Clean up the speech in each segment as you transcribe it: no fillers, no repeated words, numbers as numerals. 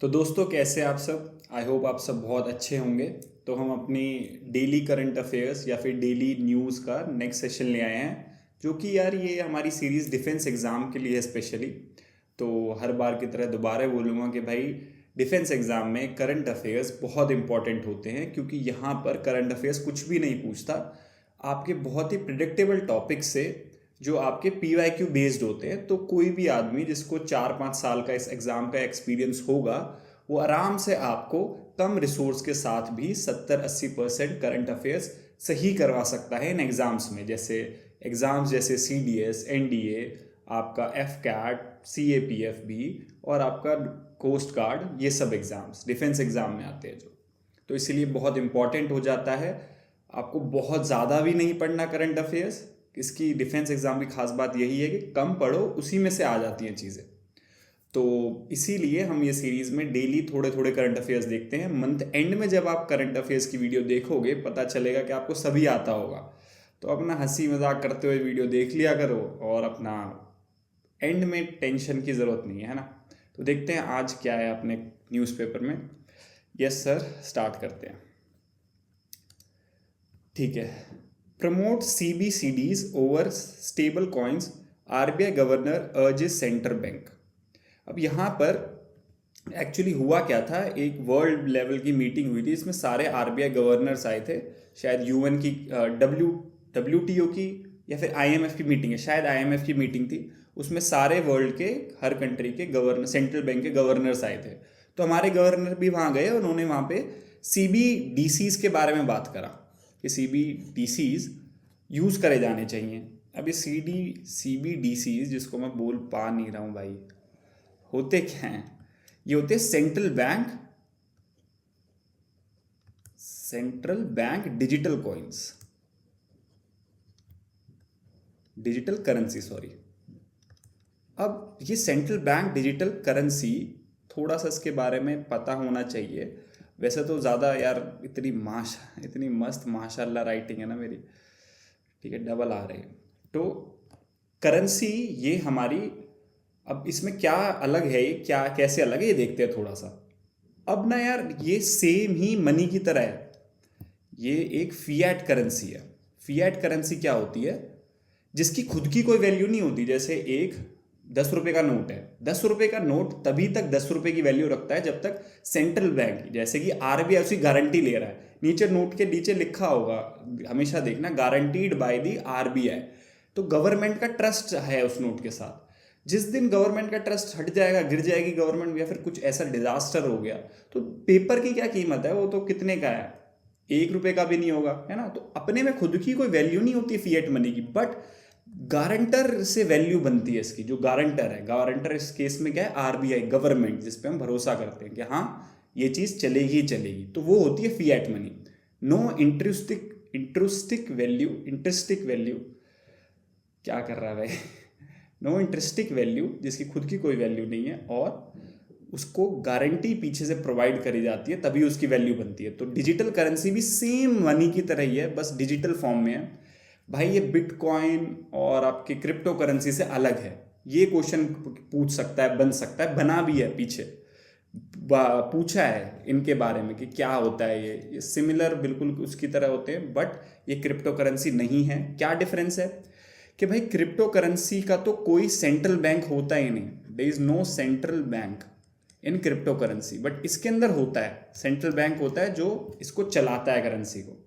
तो दोस्तों कैसे आप सब। आई होप आप सब बहुत अच्छे होंगे। तो हम अपनी डेली करंट अफेयर्स या फिर डेली न्यूज़ का नेक्स्ट सेशन ले आए हैं, जो कि यार ये हमारी सीरीज़ डिफेंस एग्ज़ाम के लिए है स्पेशली। तो हर बार की तरह दोबारा बोलूँगा कि भाई डिफेंस एग्ज़ाम में करंट अफेयर्स बहुत इंपॉर्टेंट होते हैं, क्योंकि यहाँ पर करंट अफेयर्स कुछ भी नहीं पूछता, आपके बहुत ही प्रिडिक्टेबल टॉपिक से जो आपके PYQ बेस्ड होते हैं। तो कोई भी आदमी जिसको 4-5 साल का इस एग्ज़ाम का एक्सपीरियंस होगा, वो आराम से आपको कम रिसोर्स के साथ भी 70-80% करंट अफेयर्स सही करवा सकता है इन एग्ज़ाम्स में। जैसे एग्ज़ाम्स जैसे CDS, NDA, आपका FCAT, CAPF भी, और आपका कोस्ट गार्ड, ये सब एग्ज़ाम्स डिफेंस एग्ज़ाम में आते हैं जो। तो इसीलिए बहुत इंपॉर्टेंट हो जाता है। आपको बहुत ज़्यादा भी नहीं पढ़ना करंट अफेयर्स। इसकी डिफेंस एग्ज़ाम की खास बात यही है कि कम पढ़ो, उसी में से आ जाती हैं चीज़ें। तो इसीलिए हम ये सीरीज़ में डेली थोड़े थोड़े करंट अफेयर्स देखते हैं। मंथ एंड में जब आप करंट अफेयर्स की वीडियो देखोगे, पता चलेगा कि आपको सभी आता होगा। तो अपना हंसी मजाक करते हुए वीडियो देख लिया करो, और अपना एंड में टेंशन की ज़रूरत नहीं है ना। तो देखते हैं आज क्या है अपने न्यूज़पेपर में। यस सर, स्टार्ट करते हैं। ठीक है। Promote CBCDs over stable coins, RBI governor urges central bank. अब यहाँ पर एक्चुअली हुआ क्या था, एक वर्ल्ड लेवल की मीटिंग हुई थी, इसमें सारे RBI गवर्नर्स आए थे। शायद UN की WTO की या फिर IMF की मीटिंग है, शायद IMF की मीटिंग थी। उसमें सारे वर्ल्ड के हर कंट्री के गवर्नर, सेंट्रल बैंक के गवर्नर्स आए थे। तो हमारे गवर्नर भी वहाँ गए, उन्होंने वहाँ पे CBDCs के बारे में बात करा कि CBDCs यूज़ करे जाने चाहिए। अब ये CBDCs, जिसको मैं बोल पा नहीं रहा हूँ भाई, होते क्या हैं? ये होते central bank digital coins, digital currency, sorry. अब ये सेंट्रल बैंक डिजिटल करेंसी, थोड़ा सा इसके बारे में पता होना चाहिए। वैसे तो ज़्यादा यार, इतनी मस्त माशाल्लाह राइटिंग है ना मेरी। ठीक है, डबल आ रही है। तो करेंसी ये हमारी, अब इसमें क्या अलग है, ये क्या कैसे अलग है, ये देखते हैं थोड़ा सा। अब ना यार, ये सेम ही मनी की तरह है। ये एक फिएट करेंसी है। फिएट करेंसी क्या होती है? जिसकी खुद की कोई वैल्यू नहीं होती। जैसे एक 10 रुपए का नोट है, 10 रुपए का नोट तभी तक 10 रुपए की वैल्यू रखता है जब तक सेंट्रल बैंक, जैसे कि RBI, उसकी गारंटी ले रहा है। नीचे नोट के नीचे लिखा होगा, हमेशा देखना, गारंटीड बाय दी RBI। तो गवर्नमेंट का ट्रस्ट है उस नोट के साथ। जिस दिन गवर्नमेंट का ट्रस्ट हट जाएगा, गिर जाएगी गवर्नमेंट, या फिर कुछ ऐसा डिजास्टर हो गया, तो पेपर की क्या कीमत है? वो तो कितने का है, 1 रुपए का भी नहीं होगा, है ना। तो अपने में खुद की कोई वैल्यू नहीं होती फिएट मनी की, बट गारंटर से वैल्यू बनती है इसकी। जो गारंटर है, गारंटर इस केस में क्या है? RBI, गवर्नमेंट, जिस पे हम भरोसा करते हैं कि हाँ ये चीज़ चलेगी ही चलेगी, तो वो होती है फिएट मनी। नो इंटरेस्टिक वैल्यू, क्या कर रहा है भाई? नो इंटरेस्टिक वैल्यू, जिसकी खुद की कोई वैल्यू नहीं है, और उसको गारंटी पीछे से प्रोवाइड करी जाती है, तभी उसकी वैल्यू बनती है। तो डिजिटल करेंसी भी सेम मनी की तरह ही है, बस डिजिटल फॉर्म में है। भाई ये बिटकॉइन और आपके क्रिप्टो करेंसी से अलग है। ये क्वेश्चन पूछ सकता है, बन सकता है, बना भी है पीछे, पूछा है इनके बारे में कि क्या होता है ये सिमिलर बिल्कुल उसकी तरह होते हैं, बट ये क्रिप्टो करेंसी नहीं है। क्या डिफरेंस है कि भाई क्रिप्टो करेंसी का तो कोई सेंट्रल बैंक होता ही नहीं, there is no central bank in cryptocurrency. But इसके अंदर होता है, सेंट्रल बैंक होता है जो इसको चलाता है करेंसी को।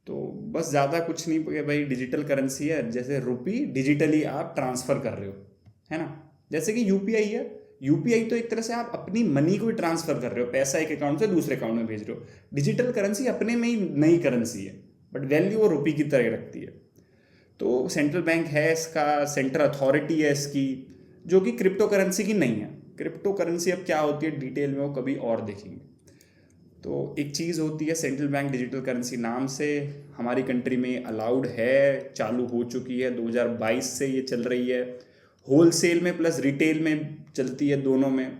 तो बस ज़्यादा कुछ नहीं कि भाई डिजिटल करेंसी है, जैसे रुपी डिजिटली आप ट्रांसफ़र कर रहे हो, है ना। जैसे कि UPI है, UPI तो एक तरह से आप अपनी मनी को ही ट्रांसफ़र कर रहे हो, पैसा एक अकाउंट से दूसरे अकाउंट में भेज रहे हो। डिजिटल करेंसी अपने में ही नई करेंसी है, बट वैल्यू वो रुपी की तरह रखती है। तो सेंट्रल बैंक है इसका, सेंट्रल अथॉरिटी है इसकी, जो कि क्रिप्टो करेंसी की नहीं है। क्रिप्टो करेंसी अब क्या होती है डिटेल में वो कभी और देखेंगे। तो एक चीज़ होती है सेंट्रल बैंक डिजिटल करेंसी, नाम से हमारी कंट्री में अलाउड है, चालू हो चुकी है, 2022 से ये चल रही है। होलसेल में प्लस रिटेल में चलती है, दोनों में।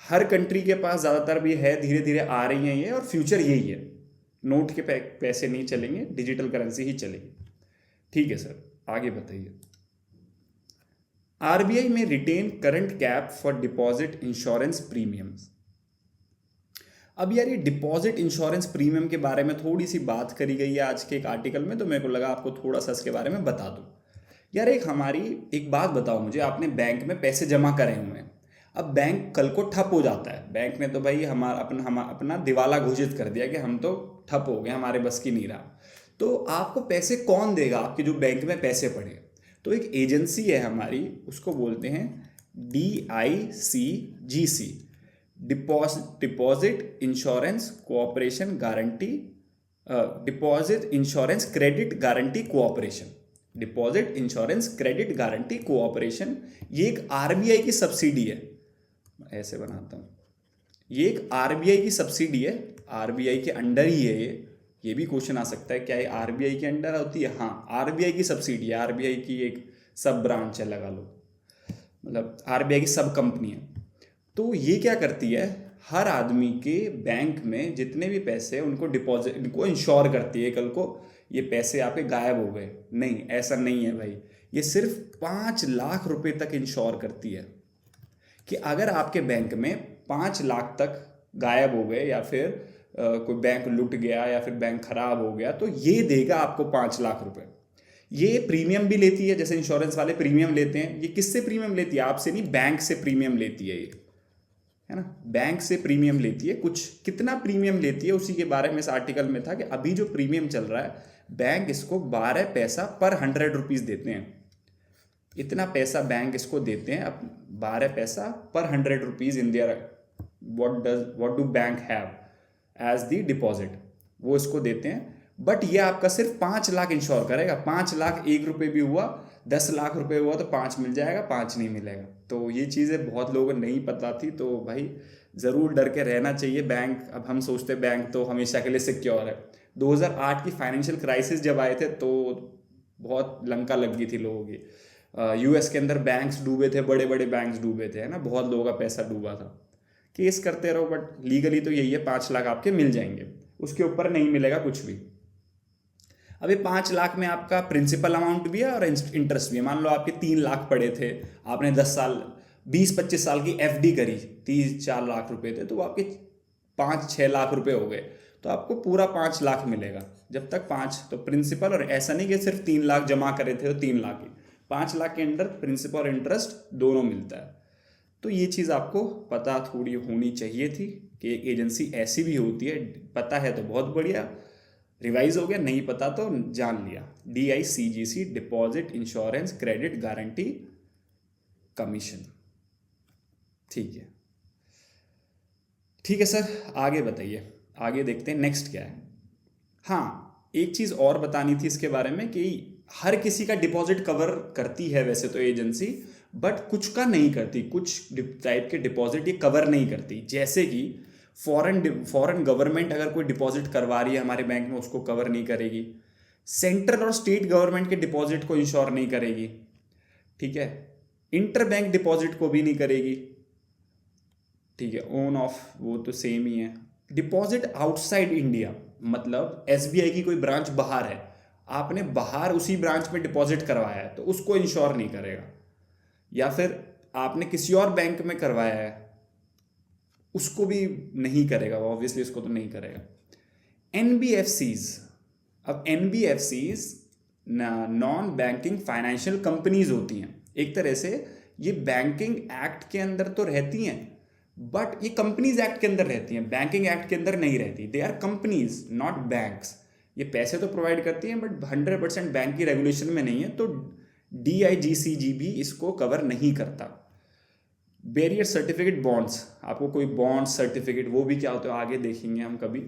हर कंट्री के पास ज़्यादातर भी है, धीरे धीरे आ रही हैं ये, और फ्यूचर यही है। नोट के पैसे नहीं चलेंगे, डिजिटल करेंसी ही चलेगी। ठीक है सर, आगे बताइए। RBI में retain current cap for deposit insurance premiums. अब यार ये डिपॉजिट इंश्योरेंस प्रीमियम के बारे में थोड़ी सी बात करी गई है आज के एक आर्टिकल में, तो मेरे को लगा आपको थोड़ा सा इसके बारे में बता दूं। यार एक बात बताओ मुझे, आपने बैंक में पैसे जमा करे हुए हैं, अब बैंक कल को ठप हो जाता है, बैंक ने तो भाई अपना दिवाला घोषित कर दिया कि हम तो ठप हो गए, हमारे बस की नहीं रहा, तो आपको पैसे कौन देगा आपके जो बैंक में पैसे पड़े? तो एक एजेंसी है हमारी, उसको बोलते हैं DICGC, deposit insurance cooperation guarantee, deposit insurance credit guarantee cooperation, deposit insurance credit guarantee cooperation. ये एक आरबीआई की सब्सिडी है, ऐसे बनाता हूँ, ये एक आरबीआई की सब्सिडी है, आरबीआई के अंडर ही है ये भी क्वेश्चन आ सकता है क्या ये आरबीआई के अंडर होती है? हाँ, आरबीआई की सब्सिडी है, आरबीआई की एक सब ब्रांच है, लगा लो, मतलब आरबीआई की सब कंपनी है। तो ये क्या करती है, हर आदमी के बैंक में जितने भी पैसे हैं उनको डिपॉजिट, इनको इंश्योर करती है, कल को ये पैसे आपके गायब हो गए, नहीं, ऐसा नहीं है भाई, ये सिर्फ 5 लाख रुपए तक इंश्योर करती है कि अगर आपके बैंक में 5 लाख तक गायब हो गए या फिर कोई बैंक लुट गया या फिर बैंक खराब हो गया, तो ये देगा आपको 5 लाख रुपए। ये प्रीमियम भी लेती है, जैसे इंश्योरेंस वाले प्रीमियम लेते हैं, ये किससे प्रीमियम लेती है? आपसे नहीं, बैंक से प्रीमियम लेती है ये, है ना, बैंक से प्रीमियम लेती है। कुछ कितना प्रीमियम लेती है उसी के बारे में इस आर्टिकल में था कि अभी जो प्रीमियम चल रहा है, बैंक इसको 12 पैसा पर 100 रुपीज़ देते हैं, इतना पैसा बैंक इसको देते हैं, अब 12 पैसा पर 100 rupees in there, what do bank have as the deposit, वो इसको देते हैं। बट ये आपका सिर्फ 5 लाख इंश्योर करेगा, 5 लाख 1 रुपये भी हुआ, 10 लाख रुपए हुआ तो 5 मिल जाएगा, 5 नहीं मिलेगा। तो ये चीज़ें बहुत लोगों को नहीं पता थी, तो भाई ज़रूर डर के रहना चाहिए। बैंक, अब हम सोचते बैंक तो हमेशा के लिए सिक्योर है, 2008 की फाइनेंशियल क्राइसिस जब आए थे तो बहुत लंका लग गई थी लोगों की। यूएस के अंदर बैंक्स डूबे थे, बड़े बड़े बैंक्स डूबे थे, है ना, बहुत लोगों का पैसा डूबा था। केस करते रहो, बट लीगली तो यही है, 5 लाख आपके मिल जाएंगे, उसके ऊपर नहीं मिलेगा कुछ भी। अभी 5 लाख में आपका प्रिंसिपल अमाउंट भी है और इंटरेस्ट भी है। मान लो आपके 3 लाख पड़े थे, आपने 10 साल 20-25 साल की एफडी करी, 3-4 लाख रुपए थे, तो वो आपके 5-6 लाख रुपए हो गए, तो आपको पूरा 5 लाख मिलेगा। जब तक 5 तो प्रिंसिपल, और ऐसा नहीं कि सिर्फ 3 लाख जमा करे थे तो 3 लाख ही, 5 लाख के अंदर प्रिंसिपल और इंटरेस्ट दोनों मिलता है। तो ये चीज़ आपको पता थोड़ी होनी चाहिए थी कि एक एजेंसी ऐसी भी होती है। पता है तो बहुत बढ़िया, रिवाइज हो गया, नहीं पता तो जान लिया। DICGC, deposit insurance credit guarantee commission. ठीक है, ठीक है सर, आगे बताइए, आगे देखते हैं नेक्स्ट क्या है। हाँ, एक चीज़ और बतानी थी इसके बारे में कि हर किसी का डिपॉजिट कवर करती है वैसे तो एजेंसी, बट कुछ का नहीं करती, कुछ टाइप के डिपॉजिट ये कवर नहीं करती। जैसे कि फॉरेन गवर्नमेंट अगर कोई डिपॉजिट करवा रही है हमारे बैंक में, उसको कवर नहीं करेगी। सेंट्रल और स्टेट गवर्नमेंट के डिपॉजिट को इंश्योर नहीं करेगी, ठीक है। इंटर बैंक डिपॉजिट को भी नहीं करेगी, ठीक है। ऑन ऑफ वो तो सेम ही है। डिपॉजिट आउटसाइड इंडिया, मतलब SBI की कोई ब्रांच बाहर है, आपने बाहर उसी ब्रांच में डिपॉजिट करवाया है तो उसको इंश्योर नहीं करेगा। या फिर आपने किसी और बैंक में करवाया है, उसको भी नहीं करेगा, ऑब्वियसली उसको तो नहीं करेगा। NBFCs, अब NBFCs non banking financial companies होती हैं, एक तरह से ये बैंकिंग एक्ट के अंदर तो रहती हैं, बट ये कंपनीज एक्ट के अंदर रहती हैं, बैंकिंग एक्ट के अंदर नहीं रहती। They are companies not banks. ये पैसे तो प्रोवाइड करती हैं बट 100% बैंक की रेगुलेशन में नहीं है, तो DICGC भी इसको कवर नहीं करता। बैरियर सर्टिफिकेट बॉन्ड्स, आपको कोई बॉन्ड सर्टिफिकेट, वो भी क्या होता है आगे देखेंगे हम कभी,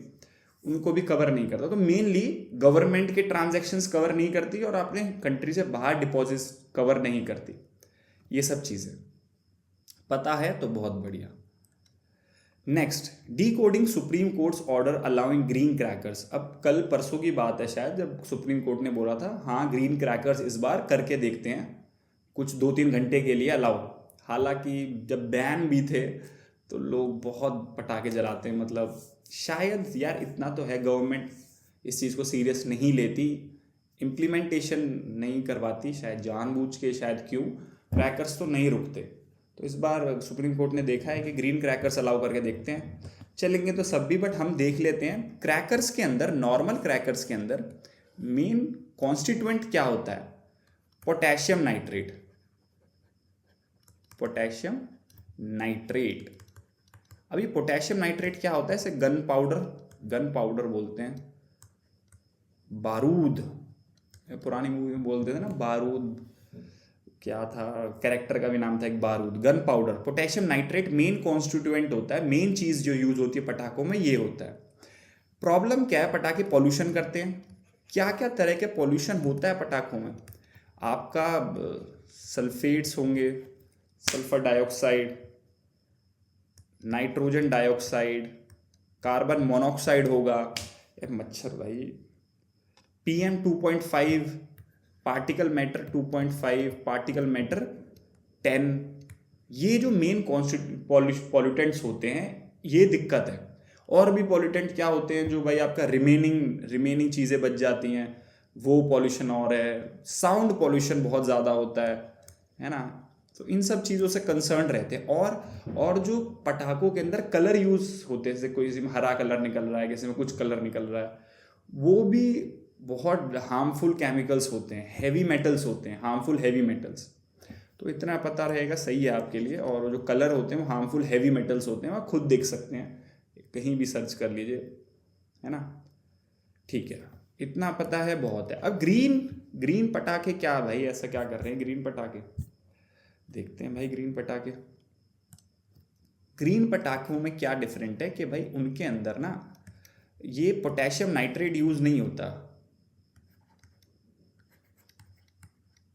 उनको भी कवर नहीं करता। तो मेनली गवर्नमेंट के ट्रांजैक्शंस कवर नहीं करती और अपने कंट्री से बाहर डिपॉजिट्स कवर नहीं करती। ये सब चीज़ें पता है तो बहुत बढ़िया। Next, decoding supreme courts order allowing green crackers. अब कल परसों की बात है शायद, जब सुप्रीम कोर्ट ने बोला था हाँ ग्रीन क्रैकर्स इस बार करके देखते हैं, कुछ 2-3 घंटे के लिए अलाउ। हालांकि जब बैन भी थे तो लोग बहुत पटाखे जलाते हैं, मतलब शायद यार इतना तो है, गवर्नमेंट इस चीज़ को सीरियस नहीं लेती, इम्प्लीमेंटेशन नहीं करवाती, शायद जानबूझ के, शायद क्यों, क्रैकर्स तो नहीं रुकते। तो इस बार सुप्रीम कोर्ट ने देखा है कि ग्रीन क्रैकर्स अलाउ करके देखते हैं। चलेंगे तो सब भी, बट हम देख लेते हैं क्रैकर्स के अंदर, नॉर्मल क्रैकर्स के अंदर मेन कॉन्स्टिट्यूएंट क्या होता है? Potassium nitrate. Potassium nitrate. अब ये पोटेशियम नाइट्रेट क्या होता है? इसे गन पाउडर बोलते हैं, बारूद। पुरानी मूवी में बोलते थे ना बारूद, क्या था कैरेक्टर का भी नाम था एक, बारूद, gun powder. Potassium nitrate main constituent होता है, मेन चीज जो यूज होती है पटाखों में ये होता है। प्रॉब्लम क्या है? पटाखे पॉल्यूशन करते हैं। क्या क्या तरह के पॉल्यूशन होता है पटाखों में? आपका सल्फेट्स होंगे, sulphur dioxide, nitrogen dioxide, carbon monoxide होगा, मच्छर भाई, PM 2.5, particle matter 2.5, particle matter 10। ये जो मेन पॉल्यूटेंट्स होते हैं, ये दिक्कत है। और भी पॉल्यूटेंट क्या होते हैं जो भाई आपका रिमेनिंग चीज़ें बच जाती हैं, वो पॉल्यूशन और है। साउंड पॉल्यूशन बहुत ज़्यादा होता है ना। तो इन सब चीज़ों से कंसर्न रहते हैं। और जो पटाखों के अंदर कलर यूज़ होते हैं, जैसे कोई किसी में हरा कलर निकल रहा है, किसी में कुछ कलर निकल रहा है, वो भी बहुत हार्मफुल केमिकल्स होते हैं, हैवी मेटल्स होते हैं, हार्मफुल हैवी मेटल्स। तो इतना पता रहेगा, सही है आपके लिए। और जो कलर होते हैं वो हार्मफुल हैवी मेटल्स होते हैं, आप खुद देख सकते हैं, कहीं भी सर्च कर लीजिए, है ना। ठीक है, इतना पता है, बहुत है। अब ग्रीन पटाखे क्या भाई, ऐसा क्या कर रहे हैं ग्रीन पटाखे? देखते हैं भाई ग्रीन पटाखों में क्या डिफरेंट है कि भाई उनके अंदर ना ये पोटेशियम नाइट्रेट यूज नहीं होता।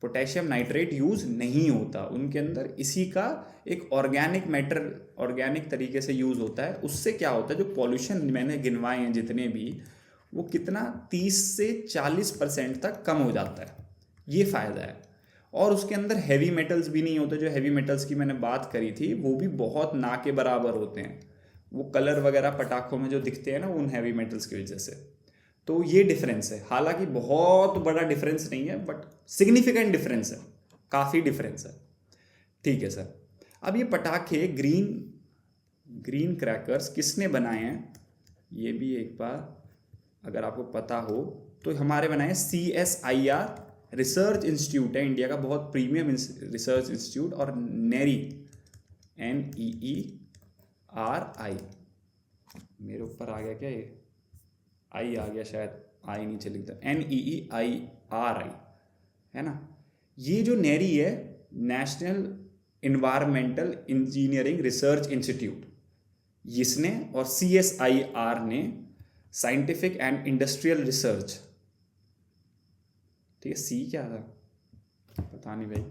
पोटेशियम नाइट्रेट यूज नहीं होता उनके अंदर, इसी का एक ऑर्गेनिक तरीके से यूज होता है। उससे क्या होता है, जो पॉल्यूशन मैंने गिनवाए हैं जितने भी, वो कितना 30 से 40% तक कम हो जाता है, ये फायदा है। और उसके अंदर हैवी मेटल्स भी नहीं होते। जो हैवी मेटल्स की मैंने बात करी थी वो भी बहुत ना के बराबर होते हैं। वो कलर वगैरह पटाखों में जो दिखते हैं ना, उन हैवी मेटल्स की वजह से। तो ये डिफरेंस है, हालांकि बहुत बड़ा डिफरेंस नहीं है, बट सिग्निफिकेंट डिफरेंस है, काफ़ी डिफरेंस है। ठीक है सर। अब ये पटाखे ग्रीन क्रैकर्स किसने बनाए हैं, ये भी एक बार अगर आपको पता हो तो, हमारे बनाए CSIR रिसर्च इंस्टीट्यूट है, इंडिया का बहुत प्रीमियम रिसर्च इंस्टीट्यूट, और नेरी NEERI। मेरे ऊपर आ गया क्या, ये आई आ गया शायद, आई नीचे लिखता, NEERI, है ना। ये जो नेरी है, national environmental engineering research institute, इसने, और CSIR ने साइंटिफिक एंड इंडस्ट्रियल रिसर्च, ठीक है, सी क्या था पता नहीं भाई,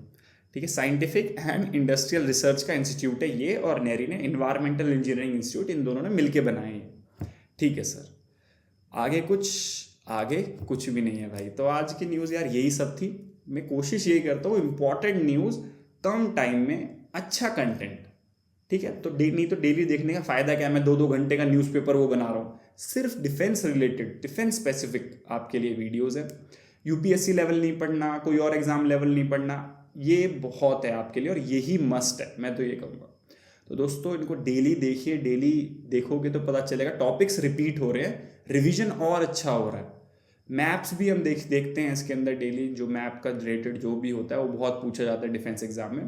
ठीक है, साइंटिफिक एंड इंडस्ट्रियल रिसर्च का इंस्टीट्यूट है ये, और नेरी ने इन्वायरमेंटल इंजीनियरिंग इंस्टीट्यूट, इन दोनों ने मिलके बनाए हैं। ठीक है सर। आगे कुछ भी नहीं है भाई। तो आज की न्यूज़ यार यही सब थी। मैं कोशिश यही करता हूँ इंपॉर्टेंट न्यूज़, कम टाइम में अच्छा कंटेंट, ठीक है। तो नहीं तो डेली देखने का फ़ायदा क्या है, मैं 2-2 घंटे का न्यूज़पेपर वो बना रहा हूँ। सिर्फ डिफेंस रिलेटेड, डिफेंस स्पेसिफिक आपके लिए वीडियोज़ है। UPSC लेवल नहीं पढ़ना, कोई और एग्ज़ाम लेवल नहीं पढ़ना, ये बहुत है आपके लिए, और यही मस्ट है, मैं तो ये कहूँगा। तो दोस्तों इनको डेली देखिए, डेली देखोगे तो पता चलेगा, टॉपिक्स रिपीट हो रहे हैं, रिवीजन और अच्छा हो रहा है। मैप्स भी हम देखते हैं इसके अंदर डेली, जो मैप का रिलेटेड जो भी होता है वो बहुत पूछा जाता है डिफेंस एग्जाम में।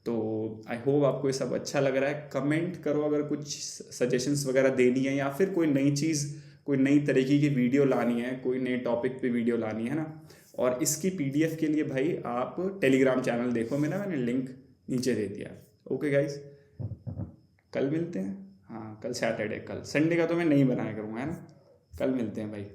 तो आई होप आपको ये सब अच्छा लग रहा है। कमेंट करो अगर कुछ सजेशंस वगैरह देनी है, या फिर कोई नई चीज़, कोई नई तरीके की वीडियो लानी है, कोई नए टॉपिक पे वीडियो लानी है ना। और इसकी PDF के लिए भाई आप टेलीग्राम चैनल देखो मेरा, मैंने लिंक नीचे दे दिया। ओके गाइज, कल मिलते हैं। हाँ कल सैटरडे, कल संडे का तो मैं नहीं बनाया करूँगा, है ना। कल मिलते हैं भाई।